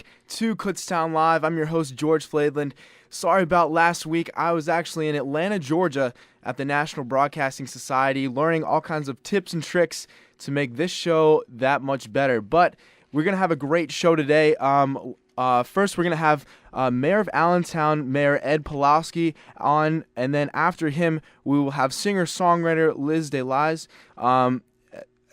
back to Kutztown Live. I'm your host, George Flaidland. Sorry about last week. I was actually in Atlanta, Georgia at the National Broadcasting Society learning all kinds of tips and tricks to make this show that much better. But we're going to have a great show today. First, we're going to have Mayor of Allentown, Mayor Ed Pawlowski on, and then after him, we will have singer-songwriter Liz DeLise.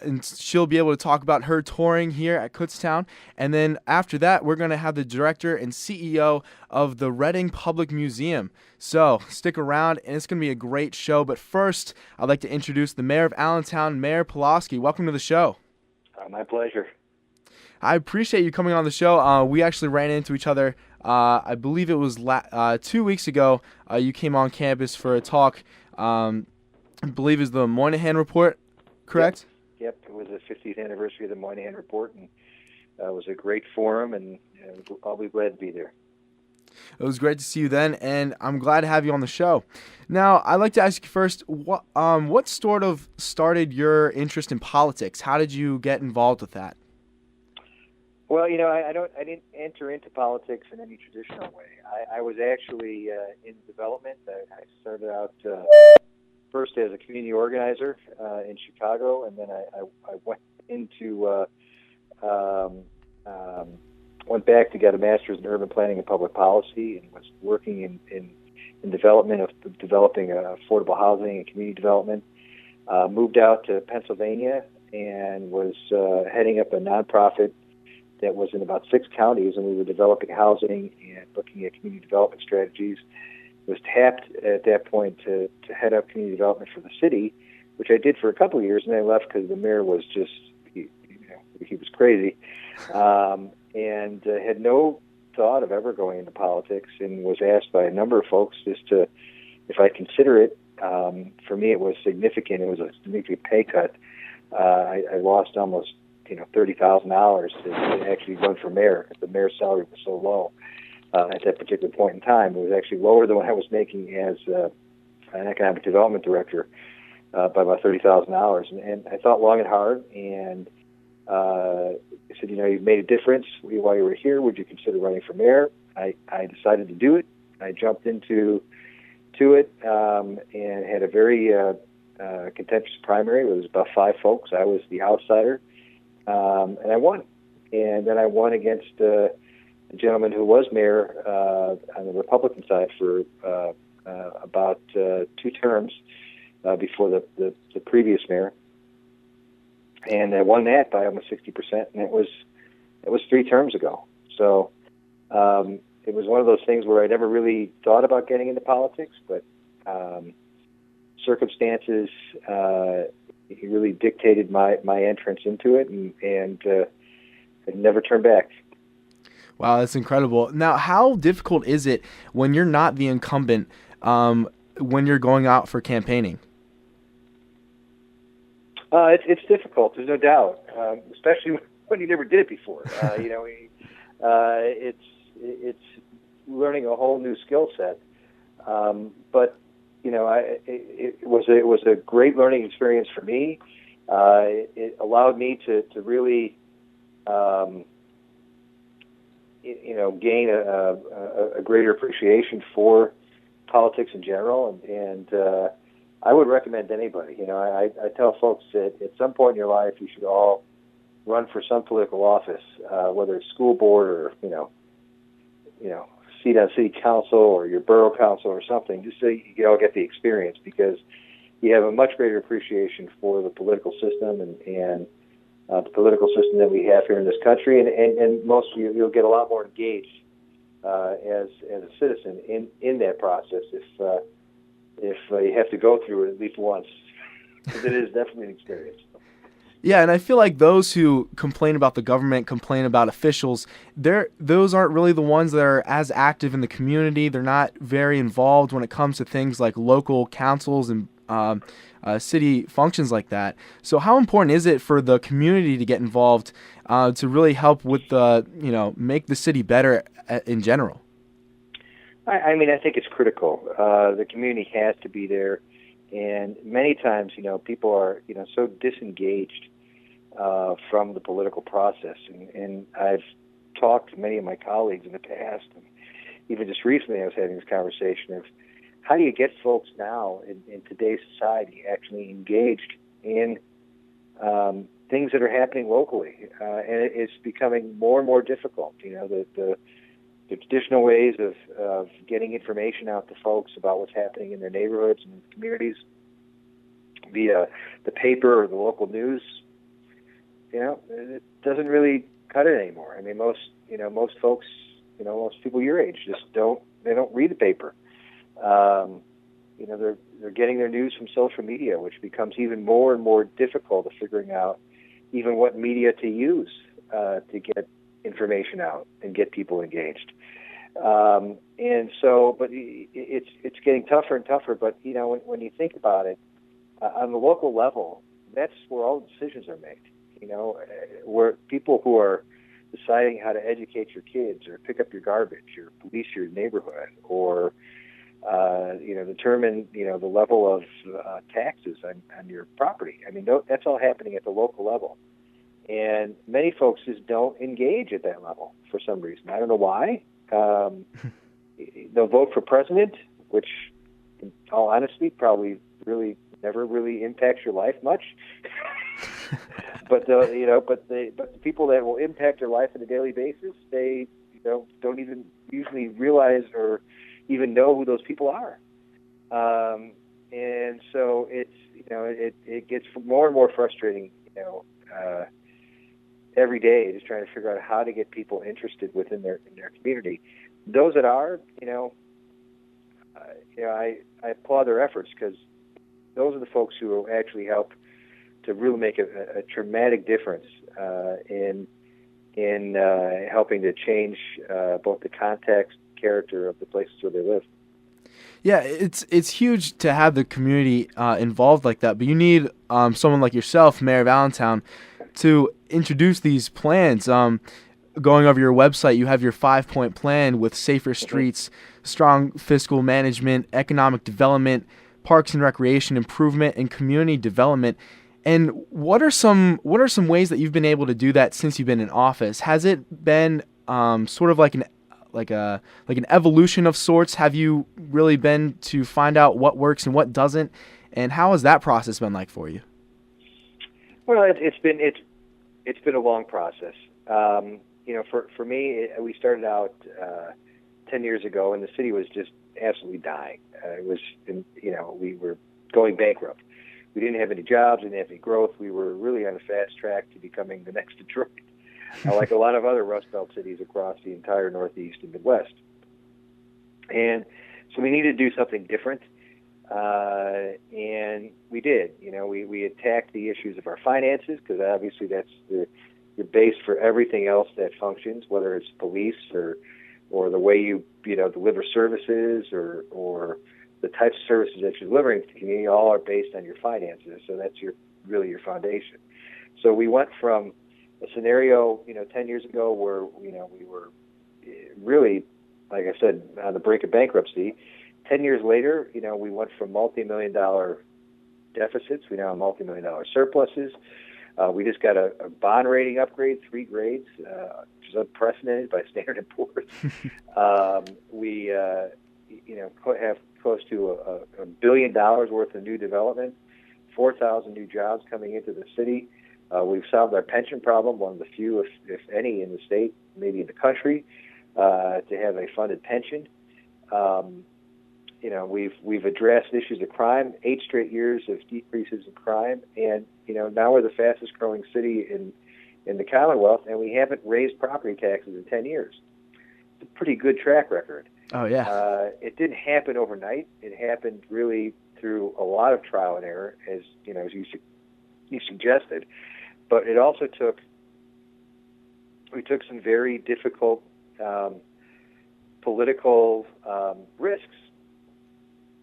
And she'll be able to talk about her touring here at Kutztown. And then after that, we're going to have the director and CEO of the Reading Public Museum. So stick around, and it's going to be a great show. But first, I'd like to introduce the Mayor of Allentown, Mayor Pawlowski. Welcome to the show. My pleasure. I appreciate you coming on the show. We actually ran into each other. I believe it was 2 weeks ago. You came on campus for a talk. I believe is the Moynihan Report, correct? Yep, it was the 50th anniversary of the Moynihan Report, and it was a great forum, and I'll be glad to be there. It was great to see you then, and I'm glad to have you on the show. Now, I'd like to ask you first, what sort of started your interest in politics? How did you get involved with that? Well, I didn't enter into politics in any traditional way. I was actually in development. I started out first as a community organizer in Chicago, and then I went into went back to get a master's in urban planning and public policy, and was working in development of developing affordable housing and community development. Moved out to Pennsylvania and was heading up a nonprofit that was in about 6 counties, and we were developing housing and looking at community development strategies. Was tapped at that point to head up community development for the city, which I did for a couple of years, and I left because the mayor was just, he was crazy, and had no thought of ever going into politics, and was asked by a number of folks if I'd consider it. For me, it was significant. It was a significant pay cut. I lost almost $30,000 to actually run for mayor. The mayor's salary was so low. At that particular point in time, it was actually lower than what I was making as an economic development director by about $30,000. And I thought long and hard, and I said, you've made a difference while you were here. Would you consider running for mayor? I decided to do it. I jumped into it and had a very contentious primary. It was about 5 folks. I was the outsider, and I won. And then I won against a gentleman who was mayor on the Republican side for about 2 terms before the previous mayor, and I won that by almost 60%, and it was 3 terms ago. So it was one of those things where I never really thought about getting into politics, but circumstances really dictated my entrance into it, and I never turned back. Wow, that's incredible. Now, how difficult is it when you're not the incumbent, when you're going out for campaigning? It's difficult, there's no doubt, especially when you never did it before. It's learning a whole new skill set. But it was a great learning experience for me. It allowed me to really gain a greater appreciation for politics in general, and I would recommend anybody. I tell folks that at some point in your life you should all run for some political office, whether it's school board or seat on city council or your borough council or something, just so you all get the experience, because you have a much greater appreciation for the political system and the political system that we have here in this country, and most of you'll get a lot more engaged as a citizen in that process if you have to go through it at least once, because it is definitely an experience. Yeah, and I feel like those who complain about the government, complain about officials, those aren't really the ones that are as active in the community. They're not very involved when it comes to things like local councils and city functions like that. So how important is it for the community to get involved to really help with make the city better in general? I think it's critical. The community has to be there, and many times, people are, so disengaged from the political process, and I've talked to many of my colleagues in the past, and even just recently I was having this conversation of how do you get folks now in today's society actually engaged in things that are happening locally, and it's becoming more and more difficult. The traditional ways of getting information out to folks about what's happening in their neighborhoods and communities via the paper or the local news, it doesn't really cut it anymore. I mean, most folks, most people your age just don't read the paper. They're getting their news from social media, which becomes even more and more difficult of figuring out even what media to use to get information out and get people engaged. And so, but it's getting tougher and tougher. But when you think about it, on the local level, that's where all the decisions are made. Where people who are deciding how to educate your kids, or pick up your garbage, or police your neighborhood, or determine the level of taxes on your property. I mean, that's all happening at the local level, and many folks just don't engage at that level for some reason. I don't know why. They'll vote for president, which, in all honesty, probably really never really impacts your life much. But the people that will impact their life on a daily basis, they don't even usually realize or even know who those people are. And so it's it gets more and more frustrating every day, just trying to figure out how to get people interested within their community. Those that are, I applaud their efforts, because those are the folks who will actually help to really make a dramatic difference in helping to change both the context, character of the places where they live. Yeah, it's huge to have the community involved like that, but you need someone like yourself, Mayor of Allentown, to introduce these plans. Going over your website, you have your 5-point plan with safer streets, strong fiscal management, economic development, parks and recreation improvement, and community development. And what are some ways that you've been able to do that since you've been in office? Has it been sort of like an evolution of sorts? Have you really been to find out what works and what doesn't? And how has that process been like for you? Well, it's been a long process. For me, we started out 10 years ago, and the city was just absolutely dying. We were going bankrupt. We didn't have any jobs, didn't have any growth. We were really on a fast track to becoming the next Detroit, like a lot of other Rust Belt cities across the entire Northeast and Midwest. And so we needed to do something different, and we did. We attacked the issues of our finances, because obviously that's the base for everything else that functions, whether it's police or the way you deliver services or the types of services that you're delivering to the community. All are based on your finances, so that's really your foundation. So we went from a scenario 10 years ago where we were really, like I said, on the brink of bankruptcy. 10 years later, we went from multi-million-dollar deficits. We now have multi-million-dollar surpluses. We just got a bond rating upgrade, 3 grades, which is unprecedented by Standard & Poor's. We have close to $1 billion worth of new development, 4,000 new jobs coming into the city. We've solved our pension problem, one of the few, if any, in the state, maybe in the country, to have a funded pension. We've addressed issues of crime, 8 straight years of decreases in crime, and now we're the fastest growing city in the Commonwealth, and we haven't raised property taxes in 10 years. It's a pretty good track record. Oh yeah. It didn't happen overnight. It happened really through a lot of trial and error, as you suggested. But it also we took some very difficult political risks,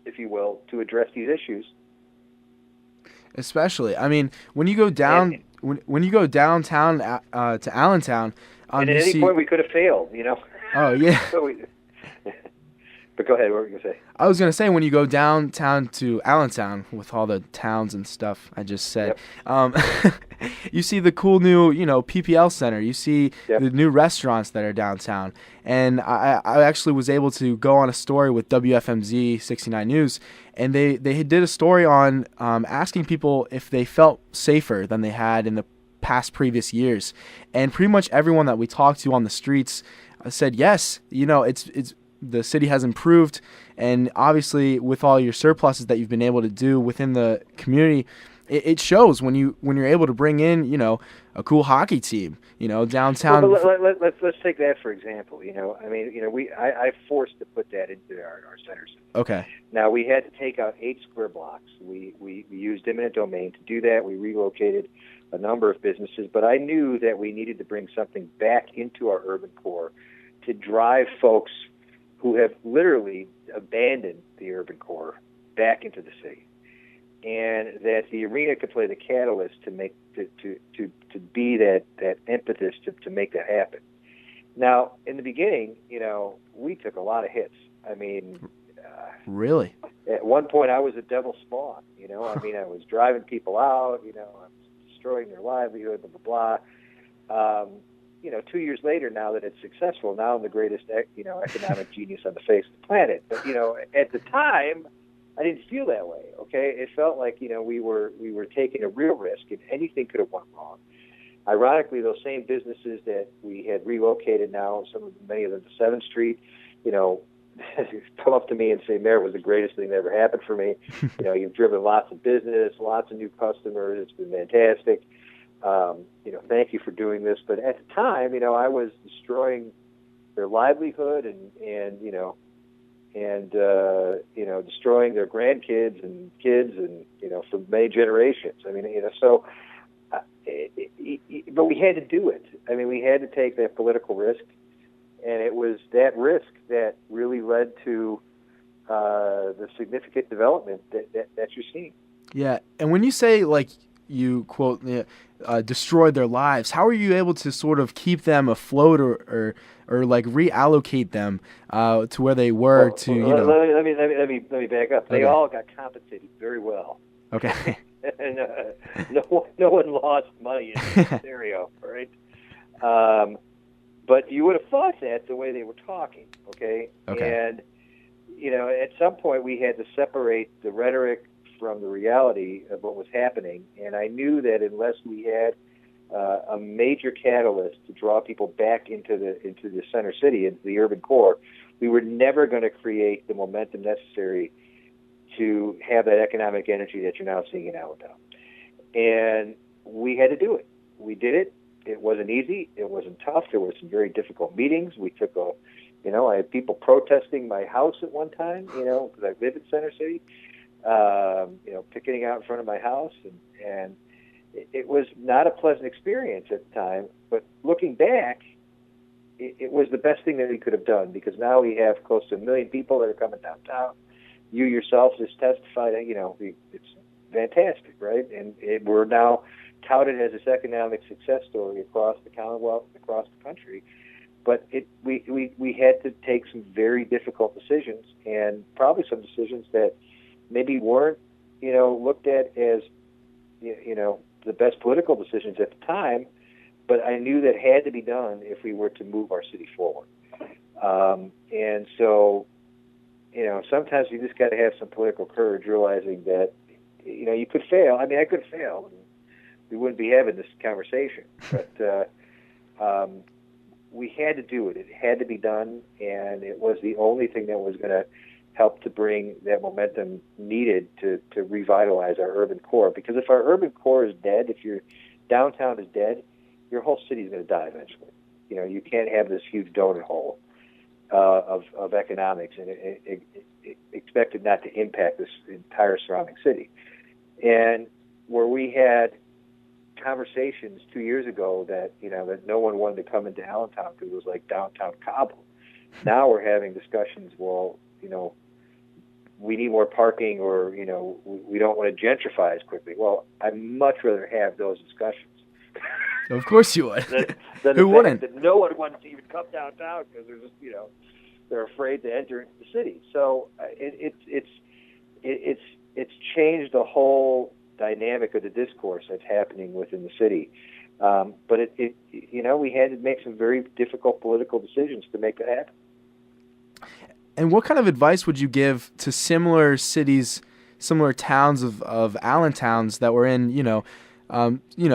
if you will, to address these issues. Especially, I mean, when you go down, when you go downtown to Allentown, and at any point we could have failed, Oh yeah. So But go ahead. What were you gonna say? I was going to say, when you go downtown to Allentown with all the towns and stuff I just said, Yep. um, you see the cool new, PPL Center. You see Yep. the new restaurants that are downtown. And I actually was able to go on a story with WFMZ 69 News, and they did a story on asking people if they felt safer than they had in the past previous years. And pretty much everyone that we talked to on the streets said yes. It's the city has improved, and obviously with all your surpluses that you've been able to do within the community, it shows when you're able to bring in a cool hockey team downtown. Well, let's take that for example. I forced to put that into our centers. Okay. Now we had to take out 8 square blocks. We used eminent domain to do that. We relocated a number of businesses, but I knew that we needed to bring something back into our urban core to drive folks who have literally abandoned the urban core back into the city, and that the arena could play the catalyst to make to be that impetus to make that happen. Now, in the beginning, we took a lot of hits. I mean, really, at one point, I was a devil spawn. I was driving people out. I was destroying their livelihood. Blah blah blah. 2 years later, now that it's successful, now I'm the greatest, economic genius on the face of the planet. But at the time, I didn't feel that way. Okay, it felt like we were taking a real risk, and anything could have went wrong. Ironically, those same businesses that we had relocated now, many of them to 7th Street, come up to me and say, "Mayor, it was the greatest thing that ever happened for me. You've driven lots of business, lots of new customers. It's been fantastic. Thank you for doing this." But at the time, I was destroying their livelihood and destroying their grandkids and kids and, for many generations. But we had to do it. We had to take that political risk, and it was that risk that really led to the significant development that you're seeing. Yeah, and when you say, like, you quote destroyed their lives, how are you able to sort of keep them afloat or like reallocate them to where they were Let me back up. They all got compensated very well. Okay. And no one lost money in this scenario, right? But you would have thought that the way they were talking, okay? And at some point we had to separate the rhetoric from the reality of what was happening, and I knew that unless we had a major catalyst to draw people back into the center city, into the urban core, we were never going to create the momentum necessary to have that economic energy that you're now seeing in Allentown. And we had to do it. We did it. It wasn't easy. It wasn't tough. There were some very difficult meetings. We took I had people protesting my house at one time, because I live in Center City. Picketing out in front of my house, and it was not a pleasant experience at the time. But looking back, it was the best thing that we could have done, because now we have close to 1 million people that are coming downtown. You yourself just testified that it's fantastic, right? And we're now touted as this economic success story across the Commonwealth, across the country. But we had to take some very difficult decisions, and probably some decisions that maybe weren't, looked at as, the best political decisions at the time, but I knew that had to be done if we were to move our city forward. And so, sometimes you just got to have some political courage, realizing that, you could fail. I could fail. We wouldn't be having this conversation, but we had to do it. It had to be done, and it was the only thing that was going to help to bring that momentum needed to revitalize our urban core. Because if our urban core is dead, if your downtown is dead, your whole city is going to die eventually. You can't have this huge donut hole of economics and expect it not to impact this entire surrounding city. And where we had conversations 2 years ago that that no one wanted to come into Allentown because it was like downtown Kabul. Now we're having discussions. Well, we need more parking, or we don't want to gentrify as quickly. Well, I'd much rather have those discussions. Of course you would. than Who wouldn't? That no one wants to even come downtown because there's just they're afraid to enter into the city. So it's changed the whole dynamic of the discourse that's happening within the city. But we had to make some very difficult political decisions to make that happen. And what kind of advice would you give to similar cities, similar towns of Allentowns that were in,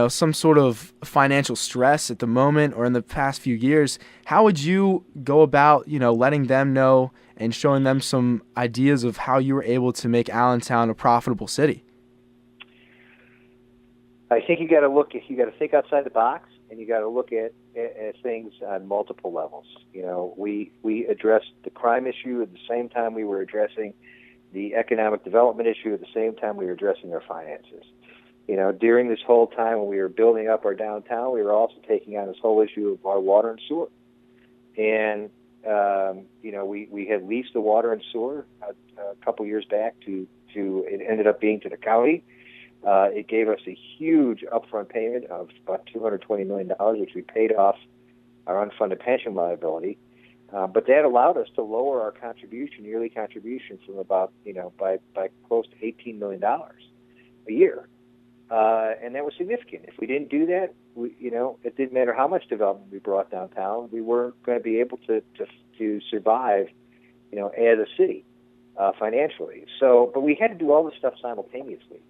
some sort of financial stress at the moment or in the past few years? How would you go about, letting them know and showing them some ideas of how you were able to make Allentown a profitable city? I think you got to think outside the box, and you got to look at things on multiple levels. We addressed the crime issue at the same time we were addressing the economic development issue at the same time we were addressing our finances. During this whole time when we were building up our downtown, we were also taking on this whole issue of our water and sewer. And, we had leased the water and sewer a couple years back it ended up being to the county. It gave us a huge upfront payment of about $220 million, which we paid off our unfunded pension liability. But that allowed us to lower our yearly contribution from about, by close to $18 million a year. And that was significant. If we didn't do that, it didn't matter how much development we brought downtown, we weren't going to be able to survive, as a city, financially. So, but we had to do all this stuff simultaneously.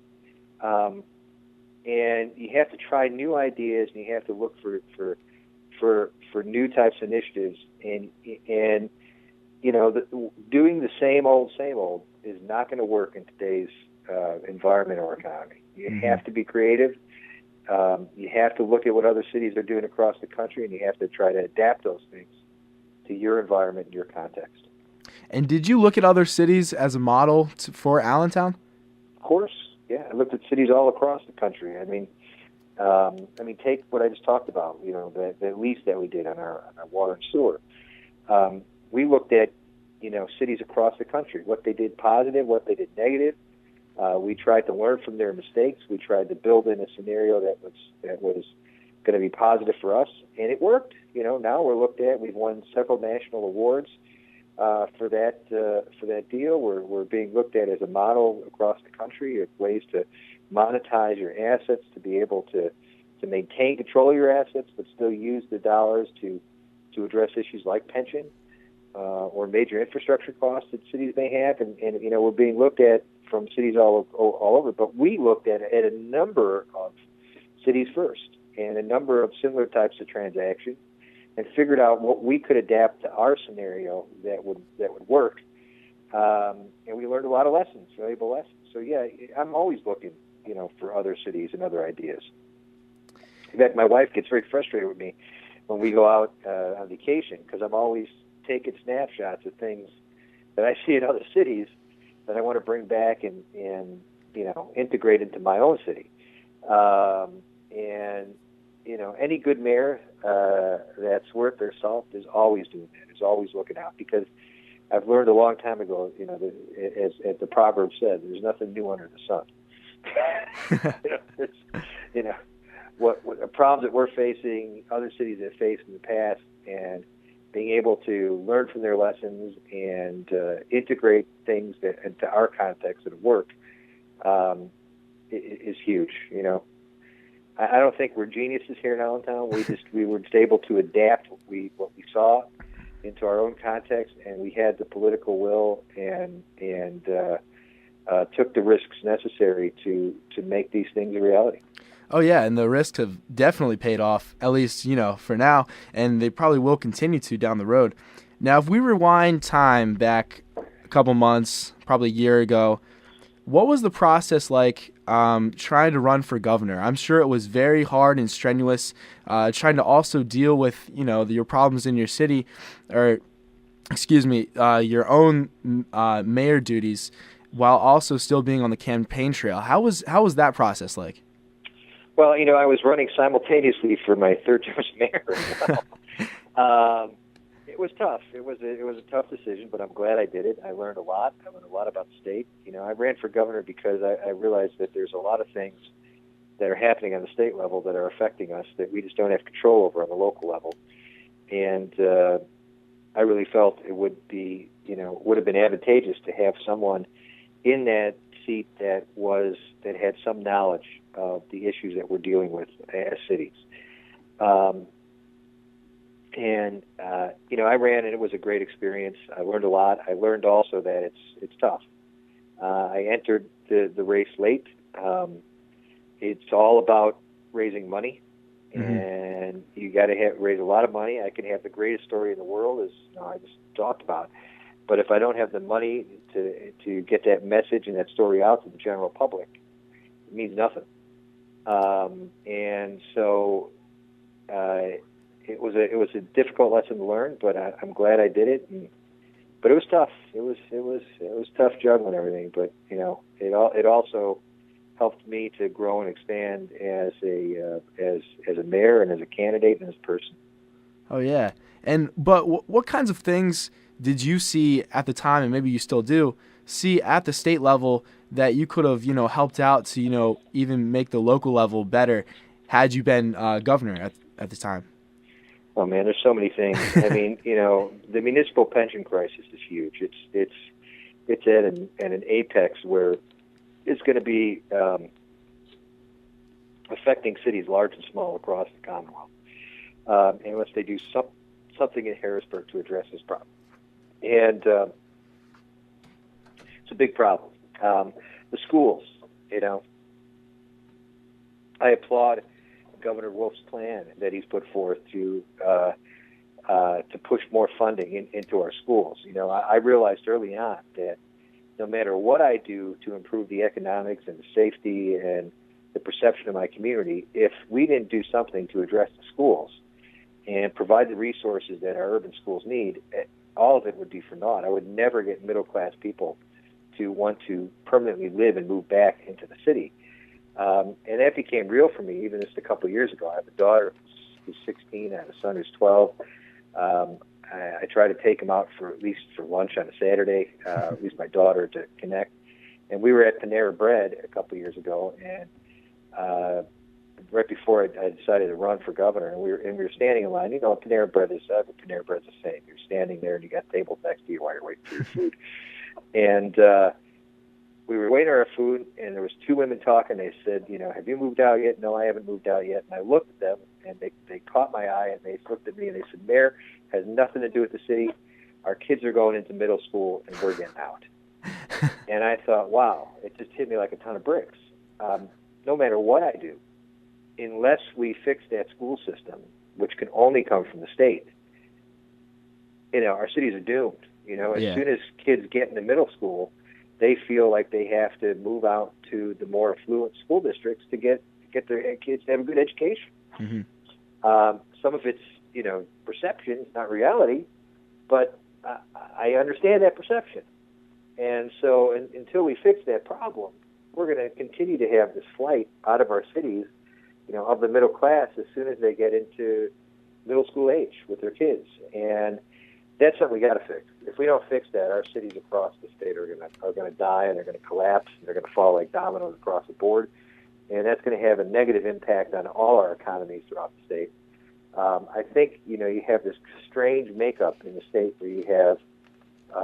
And you have to try new ideas, and you have to look for new types of initiatives. And doing the same old is not going to work in today's environment or economy. You have to be creative. You have to look at what other cities are doing across the country, and you have to try to adapt those things to your environment and your context. And did you look at other cities as a model for Allentown? Of course. Yeah, I looked at cities all across the country. I mean, take what I just talked about. The lease that we did on our water and sewer. We looked at, cities across the country, what they did positive, what they did negative. We tried to learn from their mistakes. We tried to build in a scenario that was going to be positive for us, and it worked. Now we're looked at. We've won several national awards for that deal. We're being looked at as a model across the country of ways to monetize your assets, to be able to maintain control of your assets, but still use the dollars to address issues like pension or major infrastructure costs that cities may have. And we're being looked at from cities all over. But we looked at a number of cities first and a number of similar types of transactions, and figured out what we could adapt to our scenario that would work. And we learned a lot of lessons, valuable lessons. So yeah, I'm always looking, for other cities and other ideas. In fact, my wife gets very frustrated with me when we go out on vacation, because I'm always taking snapshots of things that I see in other cities that I want to bring back and integrate into my own city. Any good mayor that's worth their salt is always doing that, is always looking out, because I've learned a long time ago, as the proverb said, there's nothing new under the sun. What problems that we're facing, other cities have faced in the past, and being able to learn from their lessons and integrate things into our context that work is huge. I don't think we're geniuses here in Allentown. We were just able to adapt what we saw into our own context, and we had the political will and took the risks necessary to make these things a reality. Oh, yeah, and the risks have definitely paid off, at least, for now, and they probably will continue to down the road. Now, if we rewind time back a couple months, probably a year ago, what was the process like trying to run for governor? I'm sure it was very hard and strenuous, trying to also deal with, your problems in your city, your own mayor duties, while also still being on the campaign trail. How was that process like? Well, I was running simultaneously for my third term as mayor as well. It was tough. It was a tough decision, but I'm glad I did it. I learned a lot. I learned a lot about the state. I ran for governor because I realized that there's a lot of things that are happening on the state level that are affecting us that we just don't have control over on the local level. And I really felt it would be, would have been advantageous to have someone in that seat that had some knowledge of the issues that we're dealing with as cities. I ran, and it was a great experience. I learned a lot. I learned also that it's tough. I entered the race late. It's all about raising money, and you got to raise a lot of money. I can have the greatest story in the world, as I just talked about, but if I don't have the money to get that message and that story out to the general public, it means nothing. And so it was a difficult lesson to learn, but I'm glad I did it. But it was tough. It was tough juggling everything. But it also helped me to grow and expand as a mayor and as a candidate and as a person. Oh yeah. But what kinds of things did you see at the time, and maybe you still do see at the state level, that you could have helped out to even make the local level better had you been governor at the time? Oh man, there's so many things. I mean, the municipal pension crisis is huge. It's at an apex where it's going to be affecting cities large and small across the Commonwealth, unless they do something in Harrisburg to address this problem. And it's a big problem. The schools, I applaud Governor Wolf's plan that he's put forth to push more funding into our schools. I realized early on that no matter what I do to improve the economics and the safety and the perception of my community, if we didn't do something to address the schools and provide the resources that our urban schools need, all of it would be for naught. I would never get middle-class people to want to permanently live and move back into the city. And that became real for me even just a couple of years ago. I have a daughter who's 16. I have a son who's 12. I try to take him out at least for lunch on a Saturday, at least my daughter, to connect. And we were at Panera Bread a couple of years ago, and right before I decided to run for governor, and we were standing in line. Panera Bread is Panera Bread's the same. You're standing there, and you got tables next to you while you're waiting for your food. And we were waiting for our food, and there was two women talking. They said, have you moved out yet? No, I haven't moved out yet. And I looked at them, and they caught my eye, and they looked at me, and they said, Mayor, has nothing to do with the city. Our kids are going into middle school, and we're getting out. And I thought, wow, it just hit me like a ton of bricks. No matter what I do, unless we fix that school system, which can only come from the state, our cities are doomed. As soon as kids get into middle school, they feel like they have to move out to the more affluent school districts to get their kids to have a good education. Mm-hmm. Some of it's, perception, it's not reality, but I understand that perception. And so until we fix that problem, we're going to continue to have this flight out of our cities, of the middle class as soon as they get into middle school age with their kids. And that's something we got to fix. If we don't fix that, our cities across the state are going to die, and they're going to collapse, and they're going to fall like dominoes across the board, and that's going to have a negative impact on all our economies throughout the state. I think you have this strange makeup in the state where you have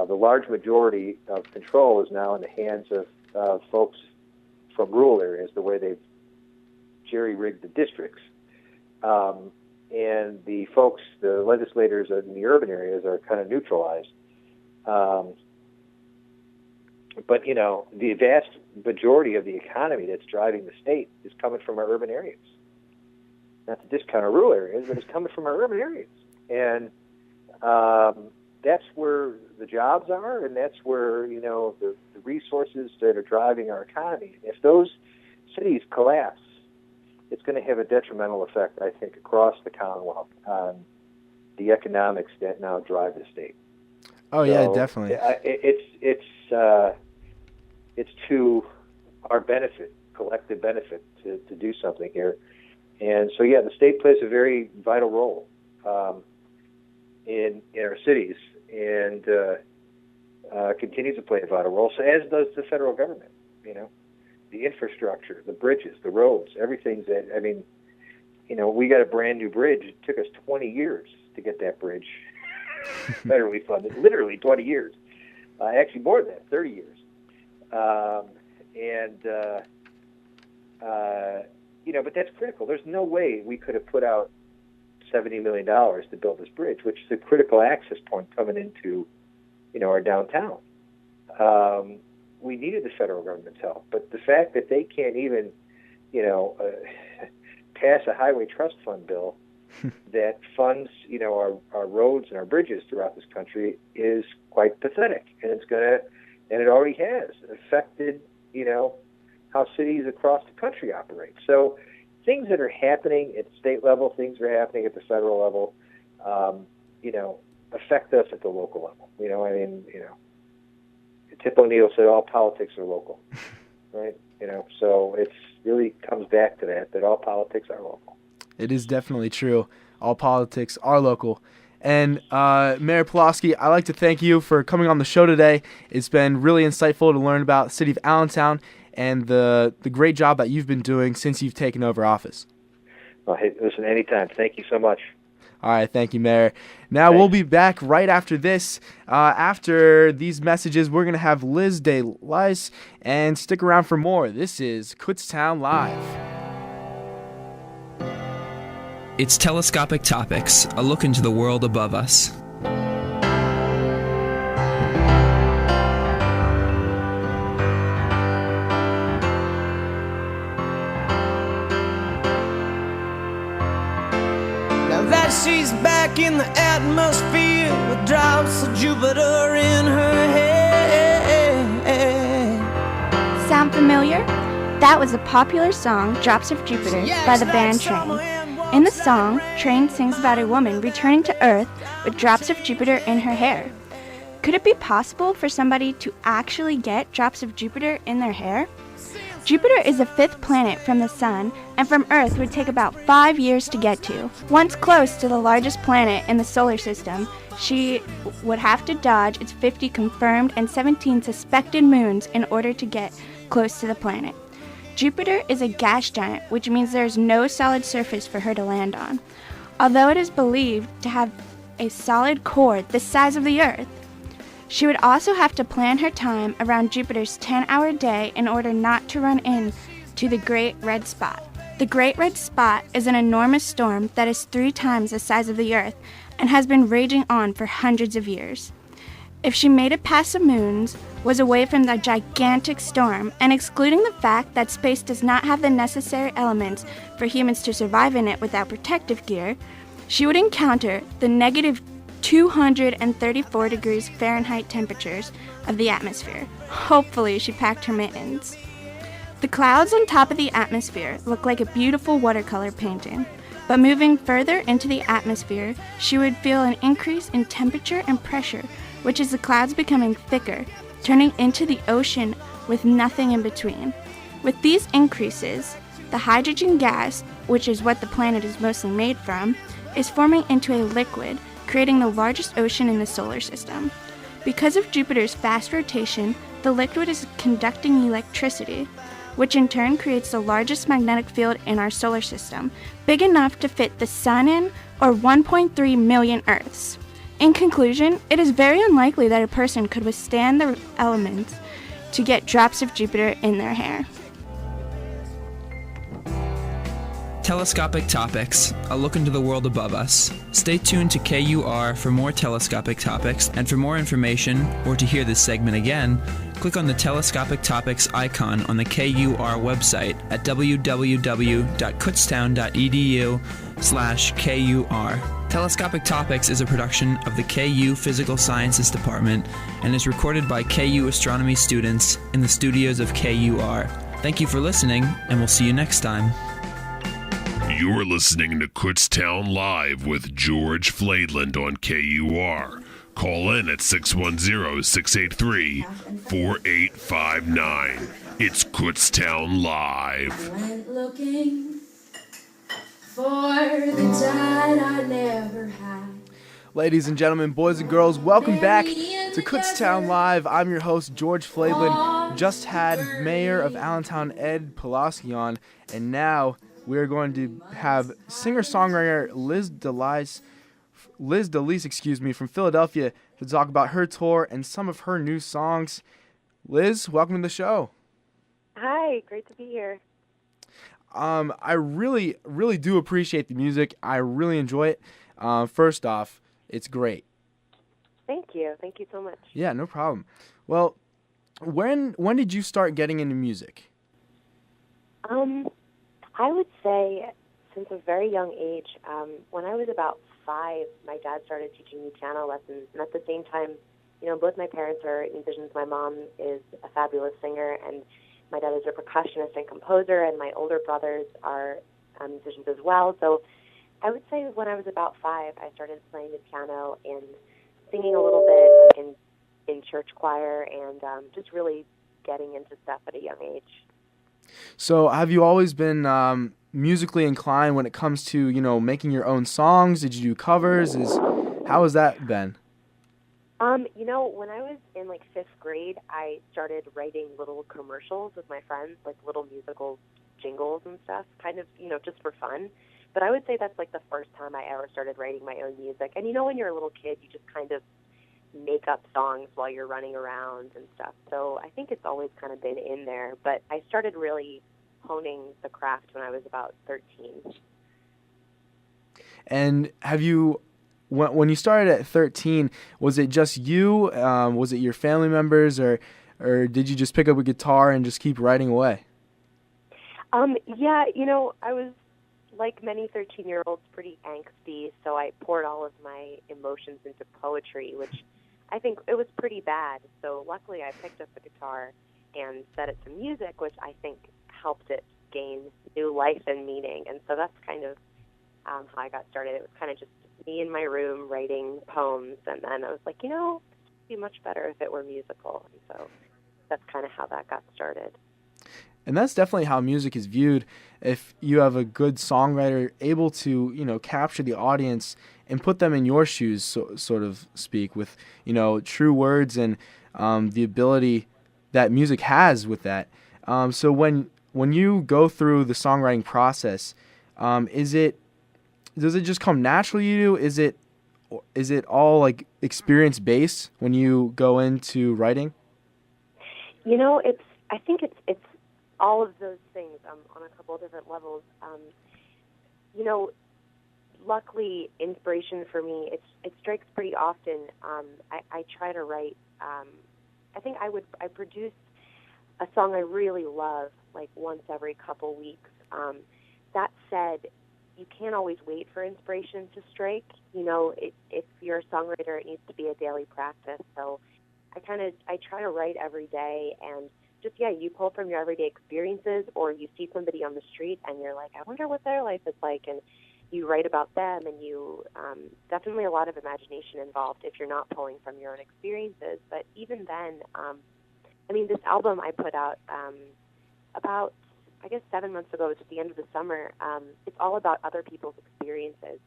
the large majority of control is now in the hands of folks from rural areas, the way they've jerry-rigged the districts. And the folks, the legislators in the urban areas are kind of neutralized. But, the vast majority of the economy that's driving the state is coming from our urban areas. Not to discount our rural areas, but it's coming from our urban areas. And that's where the jobs are, and that's where, the resources that are driving our economy. If those cities collapse, it's going to have a detrimental effect, I think, across the Commonwealth on the economics that now drive the state. Oh, yeah, definitely. It's to our benefit, collective benefit, to do something here. And so, the state plays a very vital role in our cities, and continues to play a vital role, so as does the federal government, the infrastructure, the bridges, the roads, everything's we got a brand new bridge. It took us 20 years to get that bridge federally funded, literally 20 years. Actually, more than that, 30 years. But that's critical. There's no way we could have put out $70 million to build this bridge, which is a critical access point coming into, our downtown. We needed the federal government's help, but the fact that they can't even, pass a highway trust fund bill that funds, our roads and our bridges throughout this country is quite pathetic, and it already has affected, how cities across the country operate. So things that are happening at the state level, things that are happening at the federal level, affect us at the local level. Tip O'Neill said all politics are local, right? So it really comes back to that all politics are local. It is definitely true. All politics are local. And Mayor Pulaski, I'd like to thank you for coming on the show today. It's been really insightful to learn about the city of Allentown and the great job that you've been doing since you've taken over office. Well, hey, listen, anytime. Thank you so much. All right, thank you, Mayor. Now we'll be back right after this. After these messages, we're going to have Liz DeLise, and stick around for more. This is Kutztown Live. It's Telescopic Topics, a look into the world above us. She's back in the atmosphere with drops of Jupiter in her head. Sound familiar? That was a popular song, Drops of Jupiter, by the band Train. In the song, Train sings about a woman returning to Earth with drops of Jupiter in her hair. Could it be possible for somebody to actually get drops of Jupiter in their hair? Jupiter is the fifth planet from the Sun, and from Earth would take about 5 years to get to. Once close to the largest planet in the solar system, she would have to dodge its 50 confirmed and 17 suspected moons in order to get close to the planet. Jupiter is a gas giant, which means there is no solid surface for her to land on, although it is believed to have a solid core the size of the Earth. She would also have to plan her time around Jupiter's 10-hour day in order not to run into the Great Red Spot. The Great Red Spot is an enormous storm that is 3 times the size of the Earth and has been raging on for hundreds of years. If she made it past the moons, was away from the gigantic storm, and excluding the fact that space does not have the necessary elements for humans to survive in it without protective gear, she would encounter the negative 234 degrees Fahrenheit temperatures of the atmosphere. Hopefully she packed her mittens. The clouds on top of the atmosphere look like a beautiful watercolor painting, but moving further into the atmosphere, she would feel an increase in temperature and pressure, which is the clouds becoming thicker, turning into the ocean with nothing in between. With these increases, the hydrogen gas, which is what the planet is mostly made from, is forming into a liquid, creating the largest ocean in the solar system. Because of Jupiter's fast rotation, the liquid is conducting electricity, which in turn creates the largest magnetic field in our solar system, big enough to fit the Sun in, or 1.3 million Earths. In conclusion, it is very unlikely that a person could withstand the elements to get drops of Jupiter in their hair. Telescopic Topics, a look into the world above us. Stay tuned to KUR for more telescopic topics, and for more information, or to hear this segment again, click on the Telescopic Topics icon on the KUR website at www.kutztown.edu/KUR. Telescopic Topics is a production of the KU Physical Sciences Department and is recorded by KU astronomy students in the studios of KUR. Thank you for listening, and we'll see you next time. You're listening to Kutztown Live with George Flaidland on KUR. Call in at 610-683-4859. It's Kutztown Live. Went looking for the tide I never had. Ladies and gentlemen, boys and girls, welcome back to Kutztown Live. I'm your host, George Flaidland. Just had Mayor of Allentown, Ed Pulaski on, and now we are going to have singer-songwriter Liz DeLise Liz DeLise, from Philadelphia to talk about her tour and some of her new songs. Liz, welcome to the show. Hi, great to be here. I really, really do appreciate the music. I really enjoy it. First off, it's great. Thank you. Thank you so much. Yeah, no problem. Well, when did you start getting into music? I would say since a very young age. When I was about 5, my dad started teaching me piano lessons, and at the same time, both my parents are musicians. My mom is a fabulous singer, and my dad is a percussionist and composer, and my older brothers are musicians as well. So I would say when I was about 5, I started playing the piano and singing a little bit, like in church choir, and just really getting into stuff at a young age. So have you always been musically inclined when it comes to, making your own songs? Did you do covers? How has that been? When I was in 5th grade, I started writing little commercials with my friends, like little musical jingles and stuff, kind of, just for fun. But I would say that's the first time I ever started writing my own music. And when you're a little kid, you just kind of make up songs while you're running around and stuff. So I think it's always kind of been in there. But I started really honing the craft when I was about 13. And have you, when you started at 13, was it just you? Was it your family members, or did you just pick up a guitar and just keep writing away? Yeah, I was, like many 13-year-olds, pretty angsty, so I poured all of my emotions into poetry, which I think it was pretty bad. So luckily I picked up the guitar and set it to music, which I think helped it gain new life and meaning. And so that's kind of how I got started. It was kind of just me in my room writing poems, and then I was like, it'd be much better if it were musical. And so that's kind of how that got started. And that's definitely how music is viewed. If you have a good songwriter able to, capture the audience and put them in your shoes, sort of speak, with, true words and the ability that music has with that. So when you go through the songwriting process, does it just come naturally to you? Is it all experience based when you go into writing? I think it's all of those things on a couple of different levels. Luckily, inspiration for me, it strikes pretty often. I try to write. I think I produce a song I really love once every couple weeks. That said, you can't always wait for inspiration to strike. If you're a songwriter, it needs to be a daily practice. So I try to write every day, and you pull from your everyday experiences, or you see somebody on the street and you're like, I wonder what their life is like, and you write about them, and you definitely a lot of imagination involved if you're not pulling from your own experiences. But even then, this album I put out about, I guess, 7 months ago. It was at the end of the summer. It's all about other people's experiences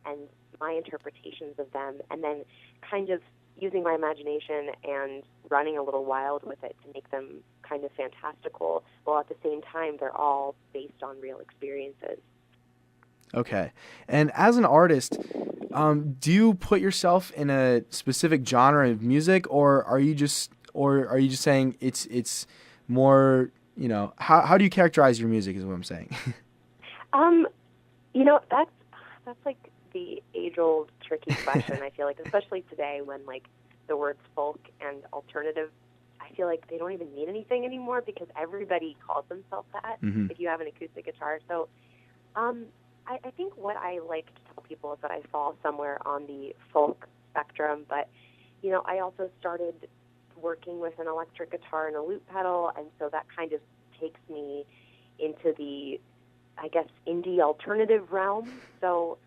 and my interpretations of them, and then kind of using my imagination and running a little wild with it to make them kind of fantastical, while at the same time they're all based on real experiences. Okay. And as an artist, do you put yourself in a specific genre of music, or are you just saying it's more, how do you characterize your music is what I'm saying? That's like the age-old tricky question. I feel like, especially today when the words folk and alternative, I feel like they don't even mean anything anymore because everybody calls themselves that if you have an acoustic guitar. So I think what I like to tell people is that I fall somewhere on the folk spectrum, but I also started working with an electric guitar and a loop pedal, and so that kind of takes me into the, I guess, indie alternative realm. So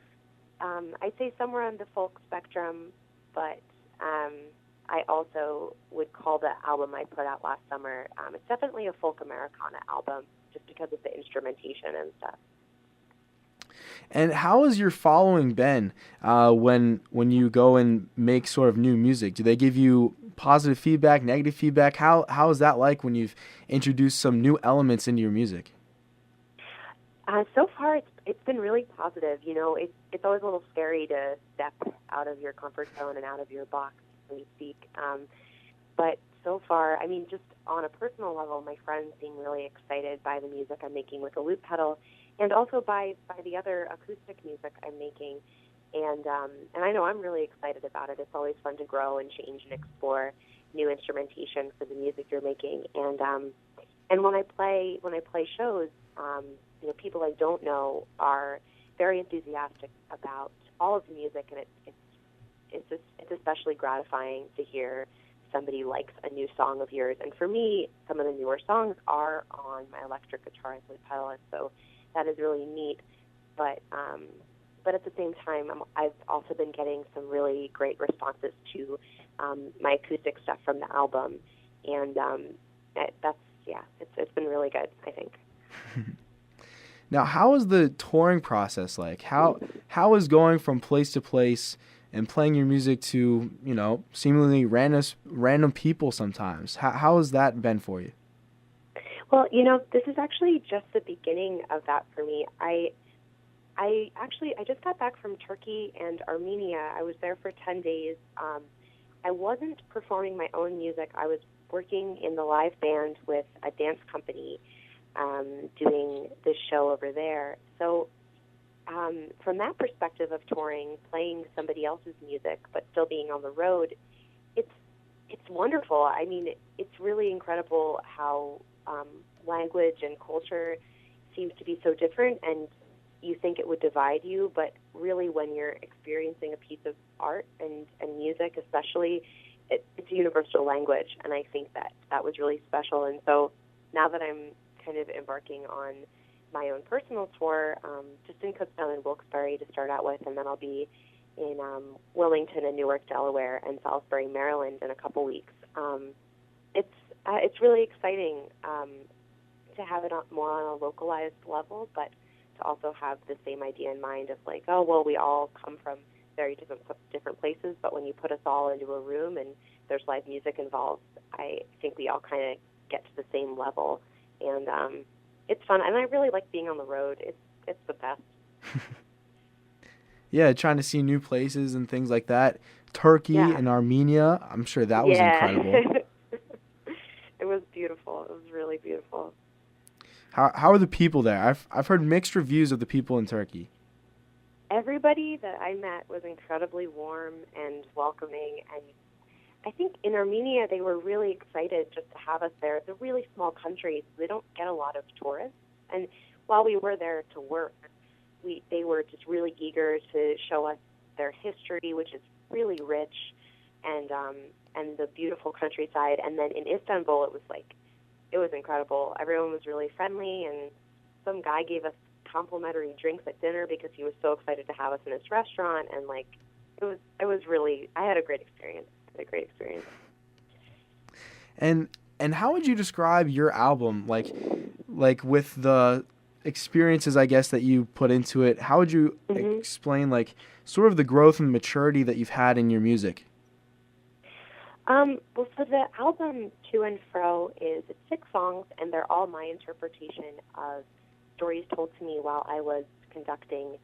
I'd say somewhere on the folk spectrum, but I also would call the album I put out last summer, it's definitely a folk Americana album, just because of the instrumentation and stuff. And how has your following been when you go and make sort of new music? Do they give you positive feedback, negative feedback? How is that like when you've introduced some new elements into your music? So far, it's been really positive. You know, it's always a little scary to step out of your comfort zone and out of your box, so to speak. But so far, I mean, just on a personal level, my friends seem really excited by the music I'm making with the loop pedal, and also by the other acoustic music I'm making. And I know I'm really excited about it. It's always fun to grow and change and explore new instrumentation for the music you're making. And when I play shows, you know, people I don't know are very enthusiastic about all of the music, and it's especially gratifying to hear somebody likes a new song of yours. And for me, some of the newer songs are on my electric guitar and loop pedal, and so that is really neat. But at the same time, I've also been getting some really great responses to my acoustic stuff from the album, and it's been really good, I think. Now, how is the touring process like? How is going from place to place and playing your music to, you know, seemingly random people sometimes? How has that been for you? Well, you know, this is actually just the beginning of that for me. I just got back from Turkey and Armenia. I was there for 10 days. I wasn't performing my own music. I was working in the live band with a dance company doing this show over there. So from that perspective of touring, playing somebody else's music, but still being on the road, it's wonderful. I mean, it's really incredible how language and culture seems to be so different, and you think it would divide you, but really when you're experiencing a piece of art and music especially, it's a universal language, and I think that was really special. And so now that I'm kind of embarking on my own personal tour, just in Kutztown and Wilkes-Barre to start out with, and then I'll be in Wilmington and Newark, Delaware, and Salisbury, Maryland in a couple weeks. It's really exciting to have it more on a localized level, but to also have the same idea in mind of like, oh, well, we all come from very different places, but when you put us all into a room and there's live music involved, I think we all kind of get to the same level, and it's fun, and I really like being on the road. It's the best. Yeah, trying to see new places and things like that. Turkey and Armenia, I'm sure that was incredible. It was beautiful. It was really beautiful. How are the people there? I've heard mixed reviews of the people in Turkey. Everybody that I met was incredibly warm and welcoming, and I think in Armenia they were really excited just to have us there. It's a really small country, so they don't get a lot of tourists. And while we were there to work, they were just really eager to show us their history, which is really rich, and the beautiful countryside. And then in Istanbul, it was incredible. Everyone was really friendly, and some guy gave us complimentary drinks at dinner because he was so excited to have us in his restaurant. And it was really, I had a great experience. And how would you describe your album, like with the experiences, I guess, that you put into it? How would you explain, like, sort of the growth and maturity that you've had in your music? Well, so the album To and Fro it's 6 songs, and they're all my interpretation of stories told to me while I was conducting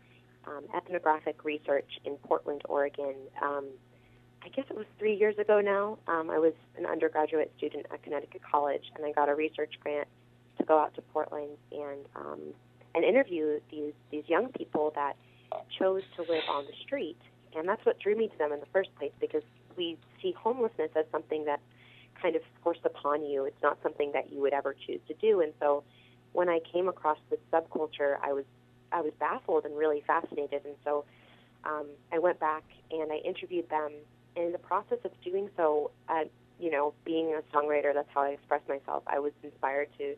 ethnographic research in Portland, Oregon. I guess it was 3 years ago now. I was an undergraduate student at Connecticut College, and I got a research grant to go out to Portland and interview these young people that chose to live on the street. And that's what drew me to them in the first place, because we see homelessness as something that's kind of forced upon you. It's not something that you would ever choose to do. And so when I came across this subculture, I was baffled and really fascinated. And so I went back and I interviewed them. And in the process of doing so, being a songwriter, that's how I express myself. I was inspired to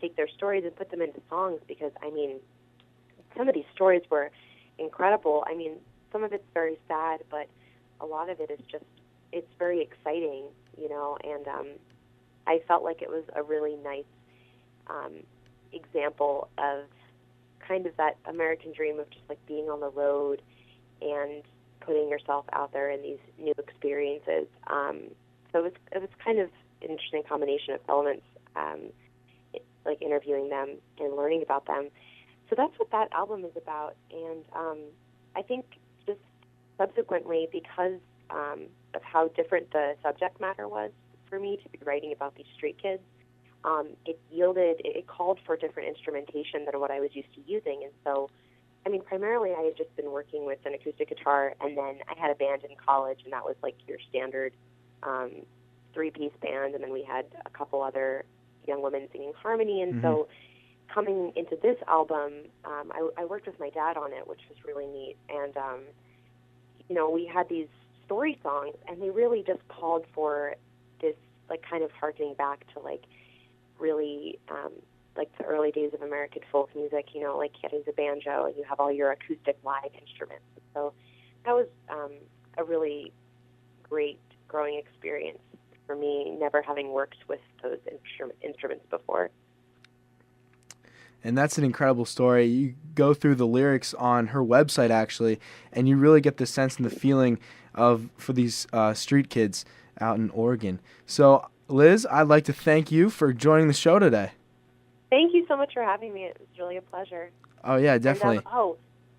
take their stories and put them into songs because, I mean, some of these stories were incredible. I mean, some of it's very sad, but a lot of it is just, it's very exciting, and I felt like it was a really nice example of kind of that American dream of just like being on the road and putting yourself out there in these new experiences. So it was kind of an interesting combination of elements, like interviewing them and learning about them. so that's what that album is about. And I think just subsequently, because of how different the subject matter was for me to be writing about these street kids, it called for different instrumentation than what I was used to using. And so, I mean, primarily I had just been working with an acoustic guitar, and then I had a band in college, and that was like your standard three-piece band, and then we had a couple other young women singing harmony. And so coming into this album, I worked with my dad on it, which was really neat. And, we had these story songs, and they really just called for this, like, kind of harkening back to, like, really, like the early days of American folk music, like getting the banjo, and you have all your acoustic live instruments. So that was a really great growing experience for me, never having worked with those instruments before. And that's an incredible story. You go through the lyrics on her website, actually, and you really get the sense and the feeling for these street kids out in Oregon. So, Liz, I'd like to thank you for joining the show today. Thank you so much for having me. It was really a pleasure. Oh, yeah, definitely. And,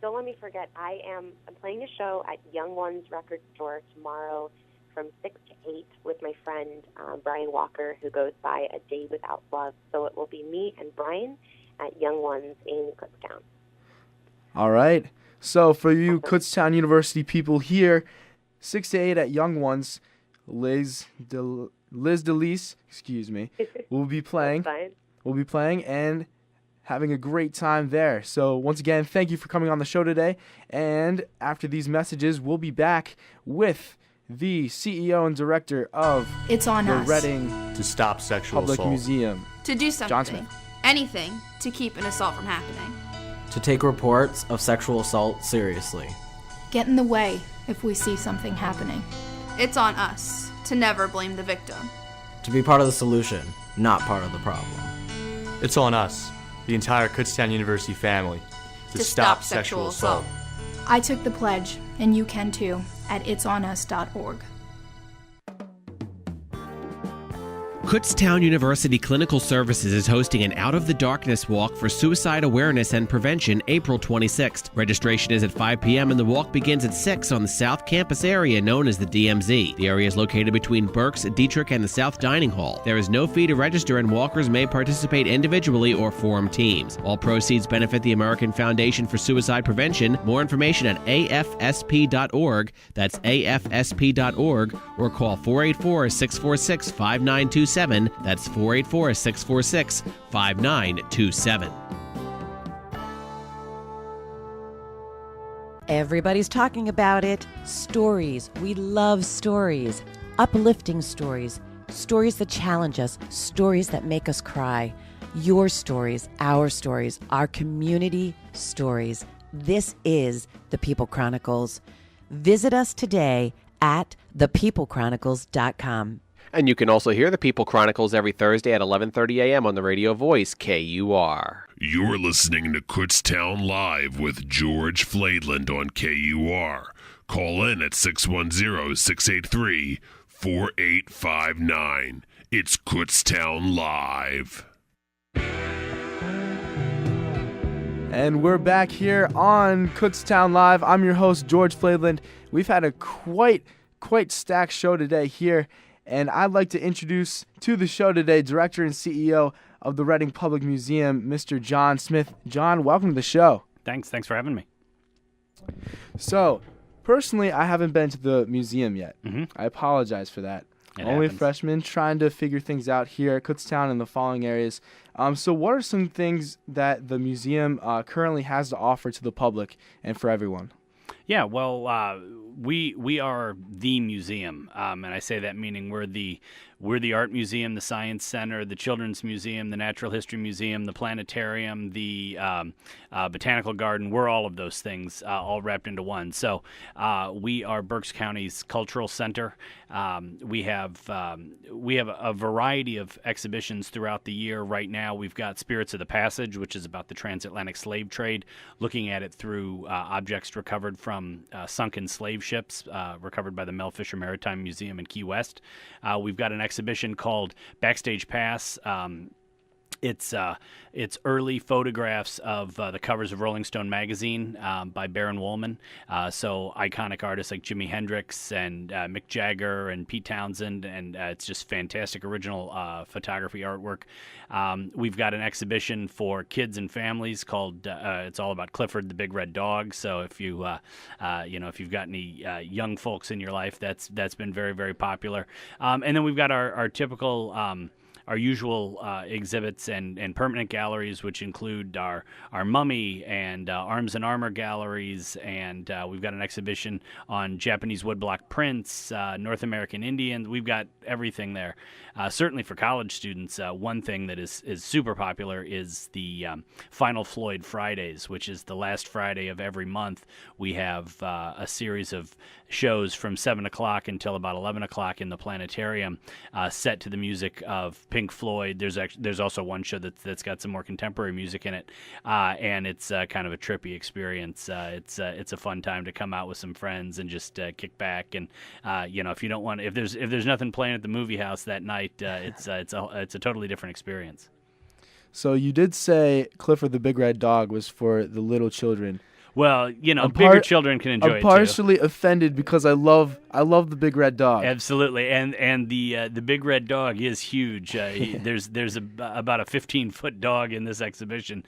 don't let me forget, I'm playing a show at Young Ones Record Store tomorrow from 6 to 8 with my friend Brian Walker, who goes by A Day Without Love. So it will be me and Brian at Young Ones in Kutztown. All right. So for you Kutztown University people here, 6 to 8 at Young Ones, Liz DeLise, will be playing. We'll be playing and having a great time there. So once again, thank you for coming on the show today. And after these messages, we'll be back with the CEO and director of It's on the us Reading to stop sexual Public assault. Museum. to do John something, Smith. anything to keep an assault from happening. To take reports of sexual assault seriously. Get in the way if we see something happening. It's on us to never blame the victim. To be part of the solution, not part of the problem. It's on us, the entire Kutztown University family, to stop sexual assault. I took the pledge, and you can too, at itsonus.org. Kutztown University Clinical Services is hosting an Out of the Darkness walk for suicide awareness and prevention April 26th. Registration is at 5 p.m. and the walk begins at 6 on the South Campus area known as the DMZ. The area is located between Berks, Dietrich, and the South Dining Hall. There is no fee to register and walkers may participate individually or form teams. All proceeds benefit the American Foundation for Suicide Prevention. More information at afsp.org. That's afsp.org, or call 484-646-5927. That's 484-646-5927. Everybody's talking about it. Stories. We love stories. Uplifting stories. Stories that challenge us. Stories that make us cry. Your stories, our community stories. This is The People Chronicles. Visit us today at thepeoplechronicles.com. And you can also hear the People Chronicles every Thursday at 11:30 a.m. on the radio voice, KUR. You're listening to Kutztown Live with George Flaidland on KUR. Call in at 610-683-4859. It's Kutztown Live. And we're back here on Kutztown Live. I'm your host, George Flaidland. We've had a quite stacked show today here. And I'd like to introduce to the show today Director and CEO of the Reading Public Museum, Mr. John Smith. John, welcome to the show. Thanks for having me. So, personally, I haven't been to the museum yet. I apologize for that. Only a freshman trying to figure things out here at Kutztown and the following areas. So what are some things that the museum currently has to offer to the public and for everyone? Yeah, well, we are the museum, and I say that meaning we're the art museum, the science center, the children's museum, the natural history museum, the planetarium, the botanical garden. We're all of those things, all wrapped into one. So we are Berks County's cultural center. We have a variety of exhibitions throughout the year. Right now, we've got Spirits of the Passage, which is about the transatlantic slave trade, looking at it through objects recovered from sunken slave ships, recovered by the Mel Fisher Maritime Museum in Key West. We've got an exhibition called Backstage Pass. It's early photographs of the covers of Rolling Stone magazine by Baron Wolman. So iconic artists like Jimi Hendrix and Mick Jagger and Pete Townsend, and it's just fantastic original photography artwork. We've got an exhibition for kids and families called it's all about Clifford the Big Red Dog. So if you if you've got any young folks in your life, that's been very, very popular. And then we've got our typical our usual exhibits and permanent galleries, which include our mummy and arms and armor galleries, and we've got an exhibition on Japanese woodblock prints, North American Indians. We've got everything there. Certainly for college students, one thing that is super popular is the Final Floyd Fridays, which is the last Friday of every month. We have a series of shows from 7 o'clock until about 11 o'clock in the planetarium, set to the music of Pink Floyd. There's also one show that's got some more contemporary music in it, and it's kind of a trippy experience. It's a fun time to come out with some friends and just kick back. And if there's nothing playing at the movie house that night, it's a totally different experience. So you did say Clifford the Big Red Dog was for the little children. Well, bigger children can enjoy it too. I'm partially offended because I love the Big Red Dog. Absolutely, and the Big Red Dog is huge. There's about a 15-foot dog in this exhibition.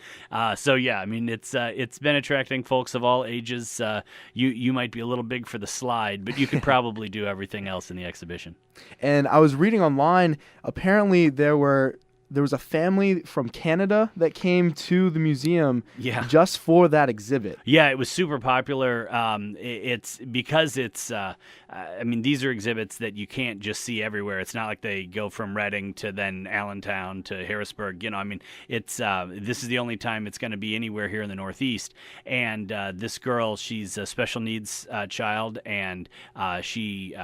So yeah, I mean it's been attracting folks of all ages. You might be a little big for the slide, but you could probably do everything else in the exhibition. And I was reading online. Apparently there was a family from Canada that came to the museum just for that exhibit. Yeah, it was super popular. It's because these are exhibits that you can't just see everywhere. It's not like they go from Reading to then Allentown to Harrisburg. This is the only time it's going to be anywhere here in the Northeast. And this girl, she's a special needs child, and she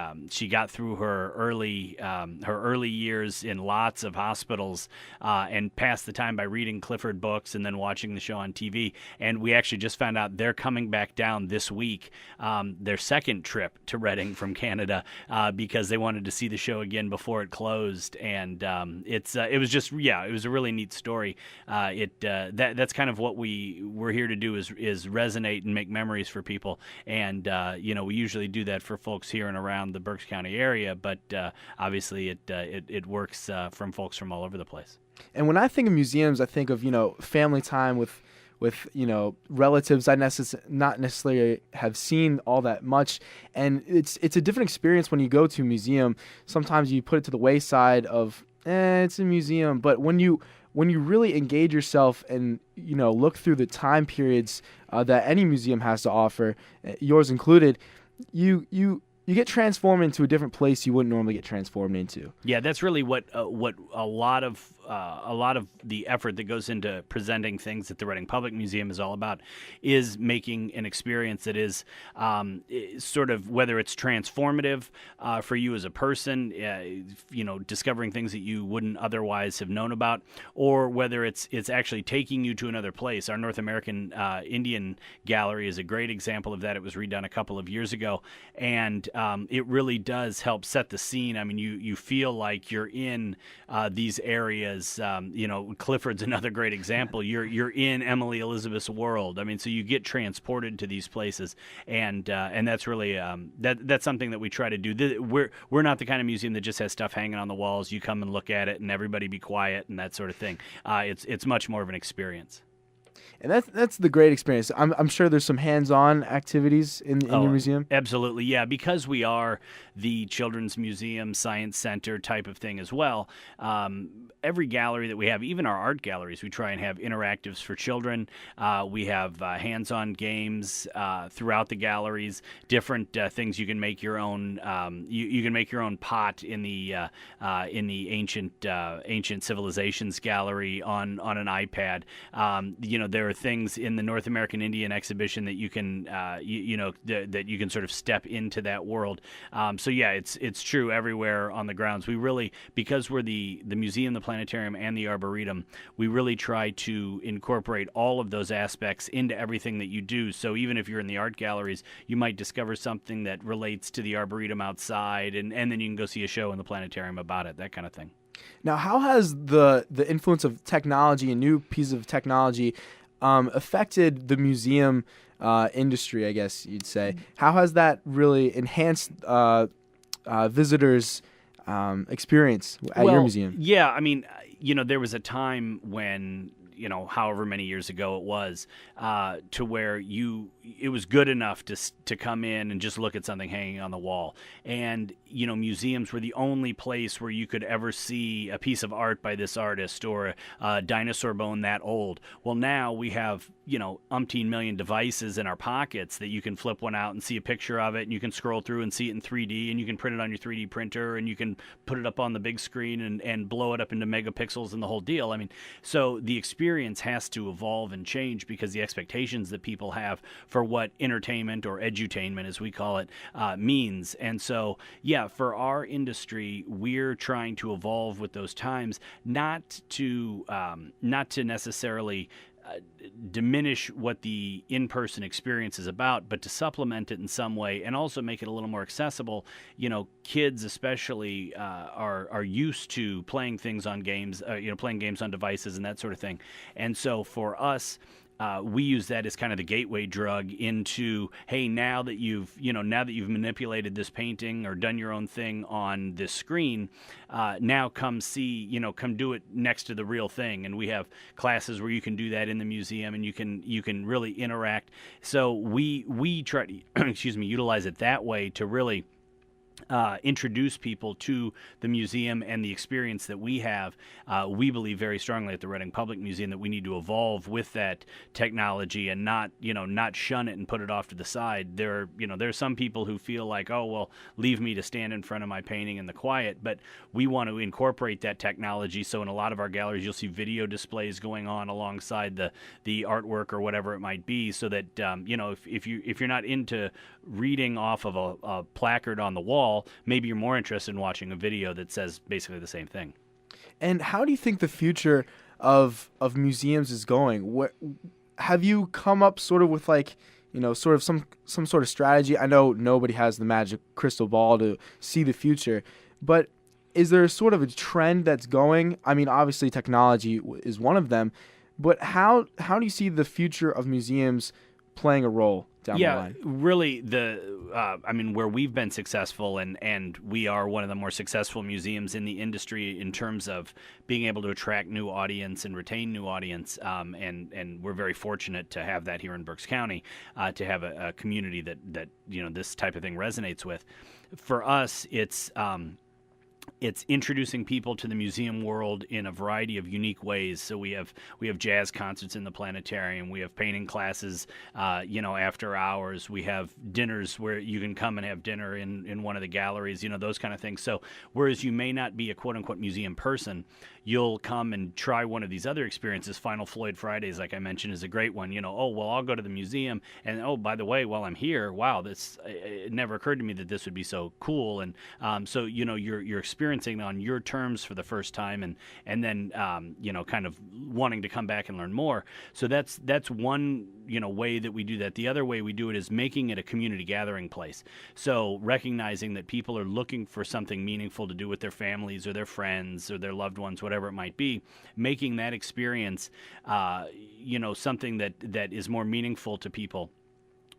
got through her early years in lots of hospitals. And passed the time by reading Clifford books and then watching the show on TV. And we actually just found out they're coming back down this week, their second trip to Reading from Canada, because they wanted to see the show again before it closed. And it was a really neat story. That's kind of what we're here to do is resonate and make memories for people. And we usually do that for folks here and around the Berks County area, but obviously it works from folks from all over the place. And when I think of museums, I think of family time with relatives I not necessarily have seen all that much, and it's a different experience when you go to a museum. Sometimes you put it to the wayside of it's a museum, but when you really engage yourself and look through the time periods that any museum has to offer, yours included, you get transformed into a different place you wouldn't normally get transformed into. Yeah, that's really what a lot of the effort that goes into presenting things at the Reading Public Museum is all about, is making an experience that is sort of, whether it's transformative for you as a person, discovering things that you wouldn't otherwise have known about, or whether it's actually taking you to another place. Our North American Indian Gallery is a great example of that. It was redone a couple of years ago, and it really does help set the scene. I mean, you feel like you're in these areas. Clifford's another great example. You're in Emily Elizabeth's world. I mean, so you get transported to these places, and that's really that's something that we try to do. We're not the kind of museum that just has stuff hanging on the walls. You come and look at it, and everybody be quiet and that sort of thing. It's much more of an experience. And that's the great experience. I'm sure there's some hands-on activities in your museum. Absolutely, yeah. Because we are the Children's Museum Science Center type of thing as well. Every gallery that we have, even our art galleries, we try and have interactives for children. We have hands-on games throughout the galleries. Different things you can make your own. You can make your own pot in the ancient civilizations gallery on an iPad. There are things in the North American Indian exhibition that you can that you can sort of step into that world. So yeah, it's true everywhere on the grounds. We really, because we're the museum, the planetarium, and the arboretum, we really try to incorporate all of those aspects into everything that you do. So even if you're in the art galleries, you might discover something that relates to the arboretum outside, and then you can go see a show in the planetarium about it, that kind of thing. Now, how has the influence of technology and new pieces of technology affected the museum industry, I guess you'd say? How has that really enhanced visitors' experience at your museum? Yeah, I mean, there was a time when, however many years ago it was, to where it was good enough to come in and just look at something hanging on the wall. And, museums were the only place where you could ever see a piece of art by this artist or a dinosaur bone that old. Well, now we have, umpteen million devices in our pockets that you can flip one out and see a picture of it, and you can scroll through and see it in 3D, and you can print it on your 3D printer, and you can put it up on the big screen and blow it up into megapixels and the whole deal. I mean, so the experience has to evolve and change because the expectations that people have for what entertainment or edutainment, as we call it, means. And so, yeah, for our industry, we're trying to evolve with those times, not to necessarily diminish what the in-person experience is about, but to supplement it in some way and also make it a little more accessible. Kids especially are used to playing things on games, playing games on devices and that sort of thing. And so for us, we use that as kind of the gateway drug into, hey, now that you've manipulated this painting or done your own thing on this screen, now come do it next to the real thing. And we have classes where you can do that in the museum, and you can really interact. So we try to utilize it that way to really introduce people to the museum and the experience that we have. We believe very strongly at the Reading Public Museum that we need to evolve with that technology and not shun it and put it off to the side. There's some people who feel like, oh, well, leave me to stand in front of my painting in the quiet, but we want to incorporate that technology. So in a lot of our galleries, you'll see video displays going on alongside the artwork or whatever it might be, so that if you're not into reading off of a placard on the wall, maybe you're more interested in watching a video that says basically the same thing. And how do you think the future of museums is going? Have you come up sort of with sort of some sort of strategy? I know nobody has the magic crystal ball to see the future, but is there sort of a trend that's going? I mean, obviously technology is one of them, but how do you see the future of museums playing a role down the line? Really, where we've been successful, and we are one of the more successful museums in the industry in terms of being able to attract new audience and retain new audience, and we're very fortunate to have that here in Berks County, to have a community that this type of thing resonates with. For us, it's introducing people to the museum world in a variety of unique ways. So we have jazz concerts in the planetarium. We have painting classes, after hours. We have dinners where you can come and have dinner in one of the galleries, those kind of things. So whereas you may not be a quote-unquote museum person, you'll come and try one of these other experiences. Final Floyd Fridays, like I mentioned, is a great one. I'll go to the museum, and by the way, while I'm here, wow, it never occurred to me that this would be so cool. And so you're experiencing on your terms for the first time, and then kind of wanting to come back and learn more. So that's one way that we do that. The other way we do it is making it a community gathering place. So recognizing that people are looking for something meaningful to do with their families or their friends or their loved ones, whatever it might be, making that experience something that is more meaningful to people,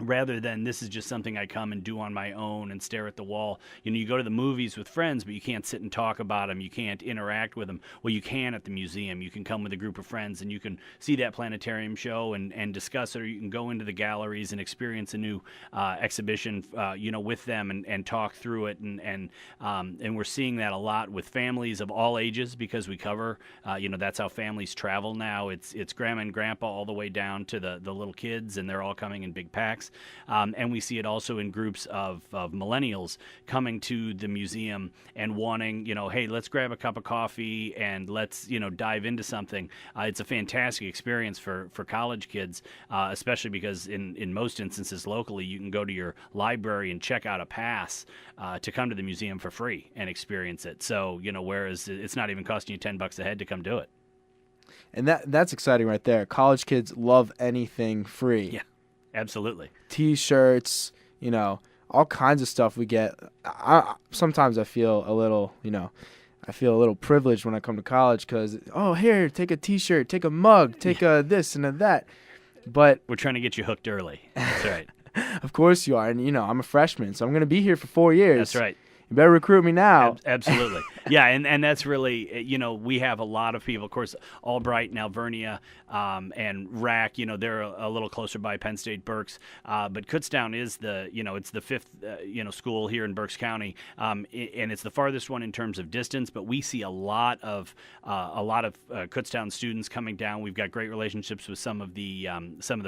rather than this is just something I come and do on my own and stare at the wall. You go to the movies with friends, but you can't sit and talk about them. You can't interact with them. Well, you can at the museum. You can come with a group of friends, and you can see that planetarium show and discuss it, or you can go into the galleries and experience a new exhibition, with them and talk through it. And we're seeing that a lot with families of all ages, because we cover, that's how families travel now. It's grandma and grandpa all the way down to the little kids, and they're all coming in big packs. And we see it also in groups of millennials coming to the museum and wanting, hey, let's grab a cup of coffee and let's, dive into something. It's a fantastic experience for college kids, especially because in most instances locally, you can go to your library and check out a pass to come to the museum for free and experience it. So, whereas it's not even costing you $10 a head to come do it. And that's exciting right there. College kids love anything free. Yeah. Absolutely. T-shirts, all kinds of stuff we get. Sometimes I feel a little, I feel a little privileged when I come to college because, here, take a T-shirt, take a mug, take a this and a that. But we're trying to get you hooked early. That's right. Of course you are. And, I'm a freshman, so I'm going to be here for 4 years. That's right. You better recruit me now. Absolutely. Yeah, and that's really, we have a lot of people. Of course, Albright and Alvernia and RAC, they're a little closer by, Penn State, Berks. But Kutztown is it's the fifth, school here in Berks County. And it's the farthest one in terms of distance, but we see a lot of Kutztown students coming down. We've got great relationships with some of the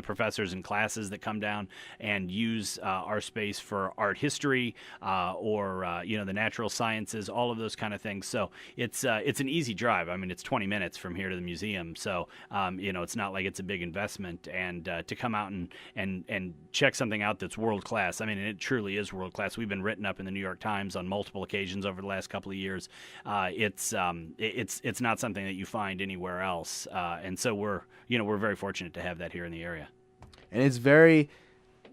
professors and classes that come down and use our space for art history or the natural sciences, all of those kind of things. So it's an easy drive. I mean, it's 20 minutes from here to the museum. So, it's not like it's a big investment. And to come out and check something out that's world class. I mean, it truly is world class. We've been written up in the New York Times on multiple occasions over the last couple of years. It's not something that you find anywhere else. And so we're very fortunate to have that here in the area. And it's very,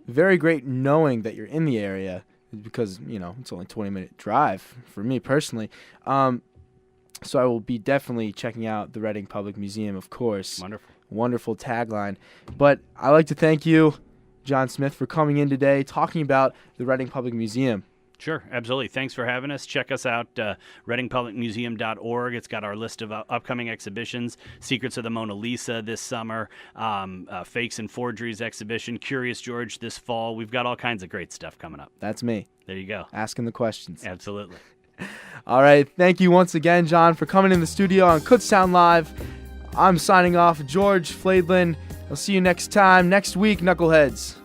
very great knowing that you're in the area, because, it's only a 20-minute drive for me personally. So I will be definitely checking out the Reading Public Museum, of course. Wonderful tagline. But I'd like to thank you, John Smith, for coming in today, talking about the Reading Public Museum. Sure, absolutely. Thanks for having us. Check us out, readingpublicmuseum.org. It's got our list of upcoming exhibitions. Secrets of the Mona Lisa this summer, Fakes and Forgeries exhibition, Curious George this fall. We've got all kinds of great stuff coming up. That's me. There you go. Asking the questions. Absolutely. All right. Thank you once again, John, for coming in the studio on Kutztown Live. I'm signing off. George Flaidlin. I'll see you next time, next week, Knuckleheads.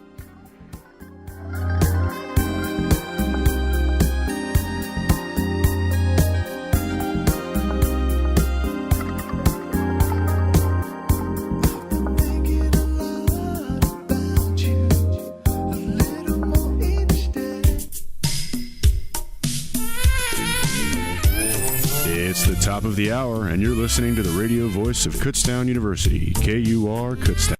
It's the top of the hour, and you're listening to the radio voice of Kutztown University, KUR Kutztown.